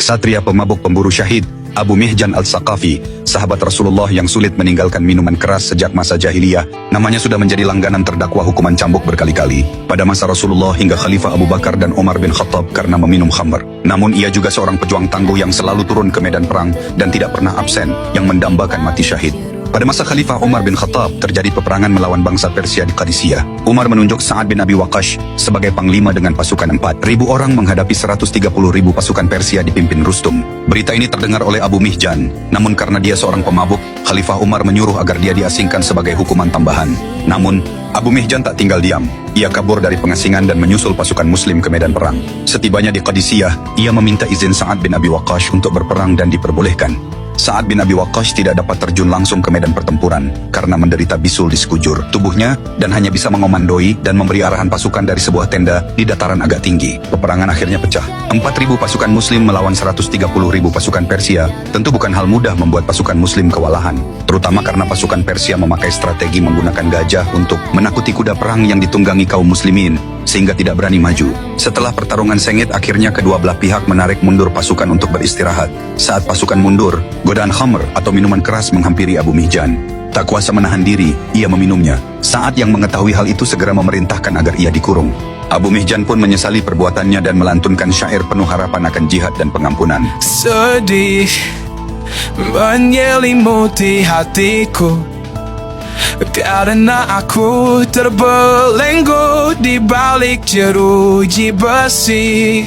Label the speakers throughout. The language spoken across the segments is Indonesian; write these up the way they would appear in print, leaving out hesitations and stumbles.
Speaker 1: Ksatria pemabuk pemburu syahid, Abu Mihjan al-Saqafi, sahabat Rasulullah yang sulit meninggalkan minuman keras sejak masa jahiliyah, namanya sudah menjadi langganan terdakwa hukuman cambuk berkali-kali pada masa Rasulullah hingga Khalifah Abu Bakar dan Umar bin Khattab karena meminum khamr. Namun ia juga seorang pejuang tangguh yang selalu turun ke medan perang dan tidak pernah absen, yang mendambakan mati syahid. Pada masa Khalifah Umar bin Khattab terjadi peperangan melawan bangsa Persia di Qadisiyah. Umar menunjuk Sa'ad bin Abi Waqqas sebagai panglima dengan pasukan 4.000 orang menghadapi 130.000 pasukan Persia dipimpin Rustum. Berita ini terdengar oleh Abu Mihjan, namun karena dia seorang pemabuk, Khalifah Umar menyuruh agar dia diasingkan sebagai hukuman tambahan. Namun, Abu Mihjan tak tinggal diam. Ia kabur dari pengasingan dan menyusul pasukan muslim ke medan perang. Setibanya di Qadisiyah, ia meminta izin Sa'ad bin Abi Waqqas untuk berperang dan diperbolehkan. Sa'ad bin Abi Waqqas tidak dapat terjun langsung ke medan pertempuran karena menderita bisul di sekujur tubuhnya dan hanya bisa mengomandoi dan memberi arahan pasukan dari sebuah tenda di dataran agak tinggi. Peperangan akhirnya pecah. 4.000 pasukan muslim melawan 130.000 pasukan Persia. Tentu bukan hal mudah membuat pasukan muslim kewalahan, terutama karena pasukan Persia memakai strategi menggunakan gajah untuk menakuti kuda perang yang ditunggangi kaum muslimin, sehingga tidak berani maju. Setelah pertarungan sengit, akhirnya kedua belah pihak menarik mundur pasukan untuk beristirahat. Saat pasukan mundur, godaan khamr atau minuman keras menghampiri Abu Mihjan. Tak kuasa menahan diri, ia meminumnya. Saat yang mengetahui hal itu segera memerintahkan agar ia dikurung. Abu Mihjan pun menyesali perbuatannya dan melantunkan syair penuh harapan akan jihad dan pengampunan.
Speaker 2: Sedih menyelimuti hatiku karena aku terbelenggu di balik jeruji besi.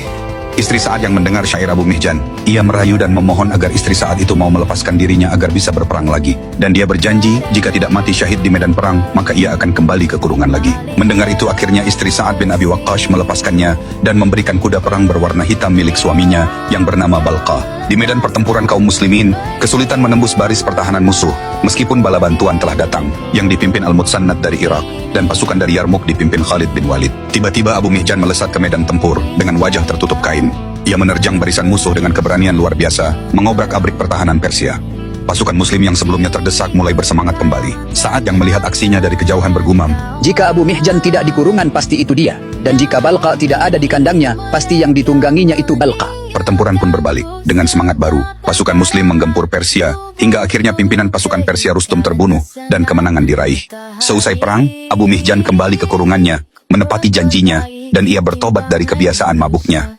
Speaker 1: Istri Sa'ad yang mendengar syair Abu Mihjan, ia merayu dan memohon agar istri Sa'ad itu mau melepaskan dirinya agar bisa berperang lagi. Dan dia berjanji, jika tidak mati syahid di medan perang, maka ia akan kembali ke kurungan lagi. Mendengar itu akhirnya istri Sa'ad bin Abi Waqqas melepaskannya dan memberikan kuda perang berwarna hitam milik suaminya yang bernama Balqah. Di medan pertempuran kaum muslimin, kesulitan menembus baris pertahanan musuh, meskipun bala bantuan telah datang, yang dipimpin Al-Mutsannad dari Irak, dan pasukan dari Yarmuk dipimpin Khalid bin Walid. Tiba-tiba Abu Mihjan melesat ke medan tempur dengan wajah tertutup kain. Ia menerjang barisan musuh dengan keberanian luar biasa, mengobrak-abrik pertahanan Persia. Pasukan muslim yang sebelumnya terdesak mulai bersemangat kembali. Saat yang melihat aksinya dari kejauhan bergumam,
Speaker 3: "Jika Abu Mihjan tidak di kurungan, pasti itu dia. Dan jika Balqa tidak ada di kandangnya, pasti yang ditungganginya itu Balqa."
Speaker 1: Pertempuran pun berbalik. Dengan semangat baru, pasukan muslim menggempur Persia, hingga akhirnya pimpinan pasukan Persia Rustum terbunuh, dan kemenangan diraih. Seusai perang, Abu Mihjan kembali ke kurungannya, menepati janjinya, dan ia bertobat dari kebiasaan mabuknya.